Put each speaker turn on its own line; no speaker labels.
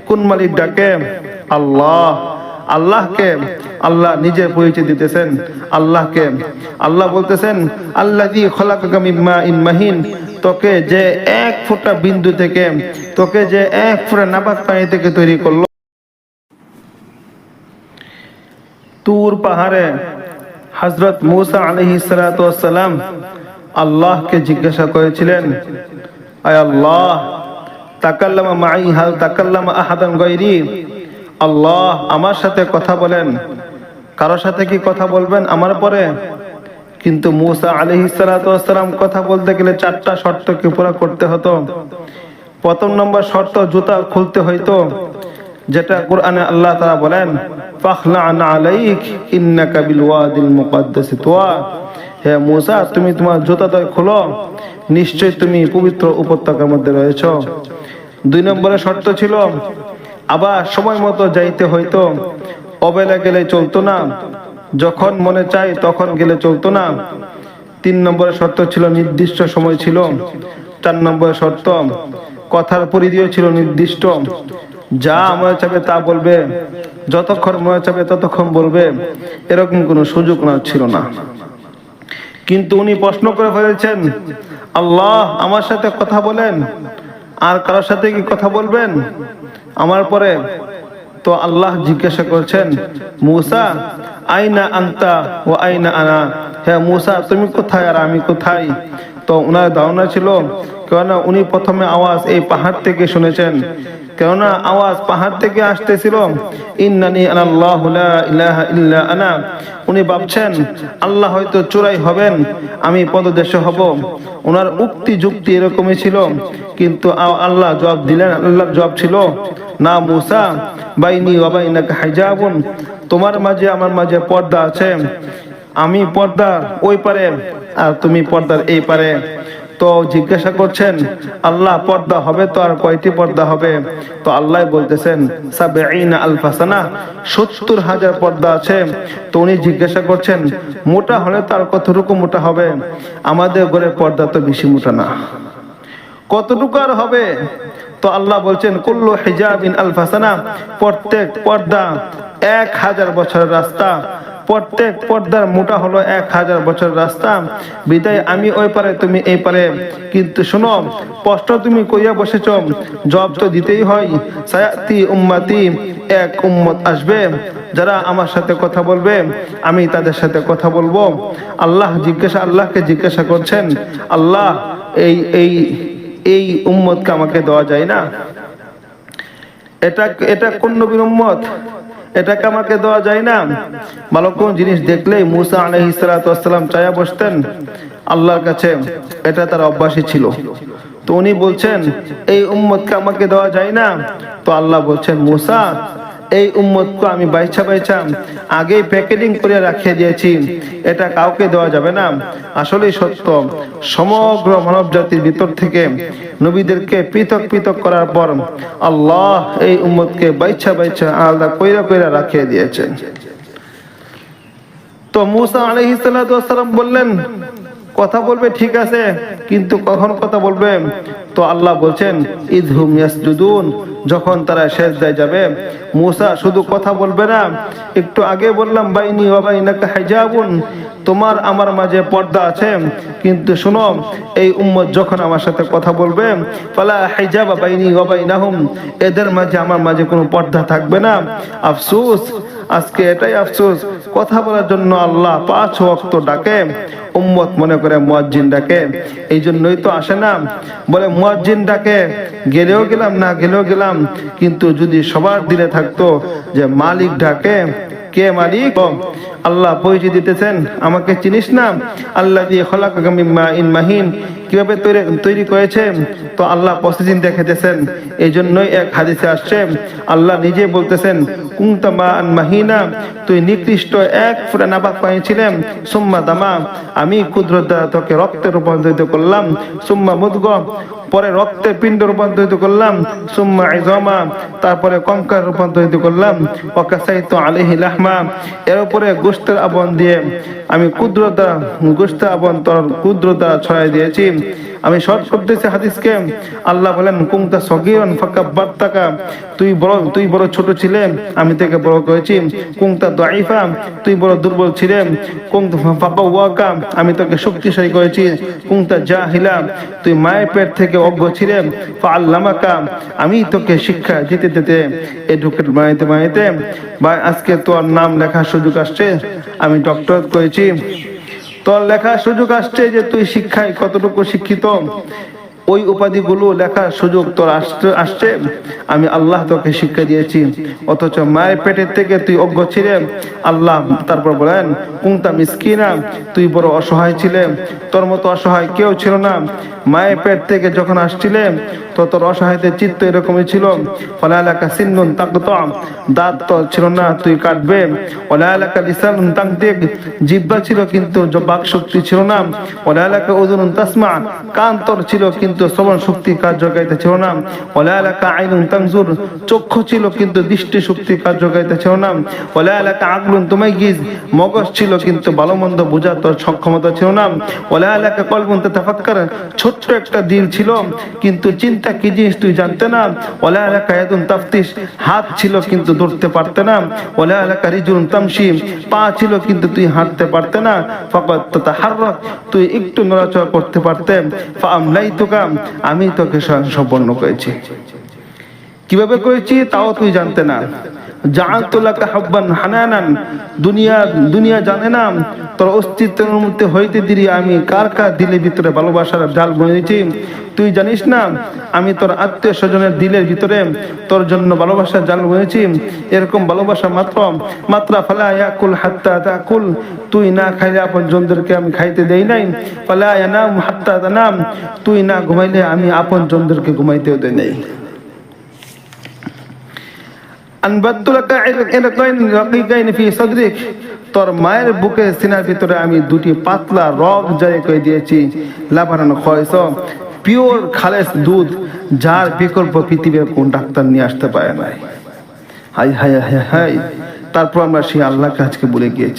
কোন মালিক ডাকে? আল্লাহ। আল্লাহকে আল্লাহ নিজে পরিচয় দিতেছেন আল্লাহকে। আল্লাহ বলতেছেন আল্লাযী খলাকাকা মিন মাইন মাহিন, তোকে যে এক ফোঁটা বিন্দু থেকে, তোকে যে এক ফোঁটা নাপাক পানি থেকে তৈরি করলো। তুর পাহাড়ে হযরত মূসা আলাইহিস সালাতু ওয়াস সালাম আল্লাহকে জিজ্ঞাসা করেছিলেন, আয় আল্লাহ, তাকাল্লামা মাই হাল তাকাল্লামা আহাদান গায়রি, আল্লাহ আমার সাথে কথা বলেন, কারোর সাথে কি কথা বলবেন আমার পরে? কিন্তু মূসা আলাইহিস সালাতু ওয়াস সালাম কথা বলতে গেলে 4টা শর্তকে পুরো করতে হতো। প্রথম নম্বর শর্ত, জুতা খুলতে হইতো, যেটা কোরআনে আল্লাহ তাআলা বলেন ফাখলা'ন আলাইক ইন্নাকা বিল ওয়াদিল মুকাদ্দাসি তুয়া, হে মূসা তুমি তোমার জুতাটা খোলো, নিশ্চয় তুমি পবিত্র উপত্যকার মধ্যে রয়েছো। 2 নম্বরের শর্ত ছিল আবার সময় মতো যাইতে হইতো, অবেলা গেলে চলতো না, যখন মনে চাই তখন গেলে চলতো না। 3 নম্বরের শর্ত ছিল নির্দিষ্ট সময় ছিল। 4 নম্বরের শর্ত, কথার পরিধিও ছিল নির্দিষ্ট, যা মনে চাবে তা বলবে, যতক্ষণ মনে চাবে ততক্ষণ বলবে, এরকম কোনো সুযোগ না ছিল না। কিন্তু উনি প্রশ্ন করে ফেলেছেন, আল্লাহ আমার সাথে কথা বলেন, আর কারোর সাথে কি কথা বলবেন আমার পরে? তো আল্লাহ জিজ্ঞাসা করছেন, মূসা আইনা আনতা ওয়া আইনা আনা, হে মূসা তুমি কোথায় আর আমি কোথায়? তো ওনার ধারণা ছিল, কেননা উনি প্রথমে আওয়াজ এই পাহাড় থেকে শুনেছেন, কেননা আওয়াজ পাহাড় থেকে আসতেছিল, ইন্নানি আনাল্লাহু লা ইলাহা ইল্লা আনা। উনি ভাবছেন আল্লাহ হয়তো চূড়াই হবেন, আমি পদদেশে হব। ওনার উক্তি যুক্তি এরকমই ছিল, কিন্তু আল্লাহ জবাব দিলেন, আল্লাহর জবাব ছিল, না মূসা, বাইনি ওয়া বাইনাকা হিজাবুন, তোমার মাঝে আমার মাঝে পর্দা আছে, আমি পর্দার ওই পারে আর তুমি পর্দার এই পারে। তো জিজ্ঞাসা করছেন আল্লাহ পর্দা হবে তো আর কয়টি পর্দা হবে? তো আল্লাহ বলতেছেন সাবঈনা আলফা সানা, 70,000 পর্দা আছে। তো উনি জিজ্ঞাসা করছেন মোটা হলে তো আর কতটুকু মোটা হবে? আমাদের ঘরে পর্দা তো বেশি মোটা না, কতটুকু আর হবে? তো আল্লাহ বলছেন কুল্লু হিজাবিন আলফা সানা, প্রত্যেক পর্দা 1000 বছরের রাস্তা, প্রত্যেক পর্দার মোটা হলো 1000 বছরের রাস্তা। বিদায় আমি ওই পারে তুমি এই পারে। কিন্তু শোনো, প্রশ্ন তুমি কইয়া বসেছ, জবাব তো দিতেই হয়। সায়াতি উম্মতি, এক উম্মত আসবে যারা আমার সাথে কথা বলবে, আমি তাদের সাথে কথা বলবো। আল্লাহকে জিজ্ঞাসা করছেন, আল্লাহ এই এই এই উম্মতকে আমাকে দেওয়া যায় না? এটা কোন নবীর উম্মত? এটাকে আমাকে দেওয়া যায় না? ভালো কোন জিনিস দেখলেই মূসা আলাইহিস সালাতু ওয়াস সালাম চায়া বসতেন আল্লাহর কাছে, এটা তার অভ্যাসই ছিল। তো উনি বলছেন এই উম্মতকে আমাকে দেওয়া যায় না? তো আল্লাহ বলছেন মূসা, এই উম্মতকে আমি বাইছা আগেই প্যাকেটিং করে রাখিয়ে দিয়েছি, এটা কাউকে দেওয়া যাবে না। আসলেই সত্য, সমগ্র মানব জাতির ভিতর থেকে নবীদেরকে পৃথক পৃথক করার পর আল্লাহ এই উম্মতকে বাইছা আলাদা কইরা রাখিয়ে দিয়েছেন। তো মূসা আলাইহিস সালাতু ওয়াস সালাম বললেন কথা বলবে ঠিক আছে, কিন্তু কখন কথা বলবে? তো আল্লাহ বলছেন ইযহুম ইয়াসজুদুন, যখন তারা সিজদায় যাবে। মূসা শুধু কথা বলবে না, একটু আগে বললাম বাইনি ওয়া বাইনাকা হিজাবুন, তোমার আমার মাঝে পর্দা আছে, কিন্তু শোনো এই উম্মত যখন আমার সাথে কথা বলবে ফালা হিজাবা বাইনি ওয়া বাইনাহুম, এদের মাঝে আমার মাঝে কোনো পর্দা থাকবে না। আফসোস, আজকে এটাই আফসোস, কথা বলার জন্য আল্লাহ 5 ওয়াক্ত ডাকে, উম্মত মনে করে মুয়াজ্জিন ডাকে, এই জন্যই তো আসে না। বলে মুয়াজ্জিন ডাকে, গেলেও গেলাম না গেলেও গেলাম, কিন্তু যদি সবার দিলে থাকতো যে মালিক ডাকে, কে মালিক? আল্লাহ পরিচয় দিতেছেন, আমাকে চিনিস না? আল্লাযী খলাকাকা মিন মাইন মাহিন, কিভাবে তৈরি করেছে? তো আল্লাহ প্রসেসিং দেখাতেছেন। এই জন্যই এক হাদিসে আসছে আল্লাহ নিজে বলতেছেন কুনতা মাআন মাহিনা, তুই নিকৃষ্ট এক ফোঁটা নাপাক পানি ছিলেন, সুম্মা দামা, আমি কুদরত দ্বারা তোকে রক্তে রূপান্তরিত করলাম, সুম্মা মুদগা, পরে রক্তে পিণ্ড রূপান্তরিত করলাম, সুম্মা ইযামা, তারপরে কঙ্কাল রূপান্তরিত করলাম, ওয়া কাসাইতু আলাইহি লাহমা, এর উপরে গোশতের আবরণ দিয়ে আমি কুদরত দ্বারা গোশতের আবরণ তোর কুদরত দ্বারা ছড়াই দিয়েছি। আমি শর্ট করতেছি হাদিসকে। আল্লাহ বলেন কুনতা সগীরান ফাকাব্বারতাকা, তুই বড় ছোট ছিলে, আমি তোকে বড় করেছি। কুনতা দাঈফা, তুই বড় দুর্বল ছিলে, কুনতা ফাকাওয়াকা, আমি তোকে শক্তিশালী করেছি। কুনতা জাহিলা, তুই মায়ের পেট থেকে অজ্ঞ ছিলে, ফাআল্লামাকা, আমি তোকে শিক্ষা দিতে দিতে এডুকেট বানাইতে বা আজকে তোর নাম লেখার সুযোগ আসছে, আমি ডক্টরেট করেছি। তোর লেখার সুযোগ আসছে যে তুই শিক্ষায় কতটুকু শিক্ষিত, ওই উপাধিগুলো লেখার সুযোগ তোর আসছে, আমি আল্লাহ তোকে শিক্ষা দিয়েছি। অথচ মায়ের পেটের থেকে তুই অজ্ঞ ছিলে। আল্লাহ তারপর বলেন কুনতা মিসকিনা, তুই বড় অসহায় ছিলে, তোর মতো অসহায় কেউ ছিল না। মায়ের পেট থেকে যখন আসছিলে তো তোর অসহায়তের চিত্ত এরকমই ছিল। ফালালাকা সিন্নুন তাকতা, দাঁত তো ছিল না, তুই কাটবে। ওয়ালালাকা লিসানুন তাকদিক, জিহ্বা ছিল কিন্তু বাক শক্তি ছিল না। ওয়ালালাকা উযুনুন তাসমা, কান তোর ছিল কিন্তু শ্রবণ শক্তি কার্যকারিতা ছিল না। ওয়ালালাকা আইনুন তানজুর, চক্ষু ছিল কিন্তু দৃষ্টি শক্তি কার্যকারিতা ছিল না। ওয়ালালাকা আকলুন তুমাইয়িজ, মগজ ছিল কিন্তু ভালো মন্দ বোঝার তোর সক্ষমতা ছিল না। ওয়ালালাকা কলবুন তাতাফাক্কার, ছোট্ট একটা দিল ছিল কিন্তু চিন্তা কি জিনিস তুই জানতে না। ওয়ালালাকা ইয়াদুন তাফতিশ, হাত ছিল কিন্তু ধরতে পারতে না। ওয়ালালাকা রিজলুন তামশি, পা ছিল কিন্তু তুই হাঁটতে পারতে না। ফাকাত তাতাহাররাক, তুই একটু নড়াচড়া করতে পারতে। ফাআমলাইতুকা, আমি তোকে সম্পন্ন করেছি। কিভাবে করেছি তাও তুই জানতে না। জাআলতু লাকা হাব্বান হানানান, দুনিয়া জানে না তোর অস্তিত্বের মধ্যে হইতে দিরি আমি কার কার দিলের ভিতরে ভালোবাসার জাল বুনেছি। তুই জানিস না আমি তোর আত্মীয় স্বজনের দিলের ভিতরে তোর জন্য ভালোবাসার জাল বুনেছি। এরকম ভালোবাসা মাত্র ফালা ইয়াকুল হাত্তা তাকুল, তুই না খাইলে আপন জনদেরকে আমি খাইতে দেই নাই। ফালা ইয়ানাম হাত্তা তানাম, তুই না ঘুমাইলে আমি আপন জনদেরকে ঘুমাইতেও দেই নাই। তোর মায়ের বুকে সিনার ভিতরে আমি দুটি পাতলা রগ জারি করে দিয়েছি। লাবানান খয়স, পিওর খালেস দুধ, যার বিকল্প পৃথিবীর কোন ডাক্তার নিয়ে আসতে পারে নাই। হাই হাই হাই হাই, তারপর আমরা সেই আল্লাহকে আজকে বলে গিয়েছি।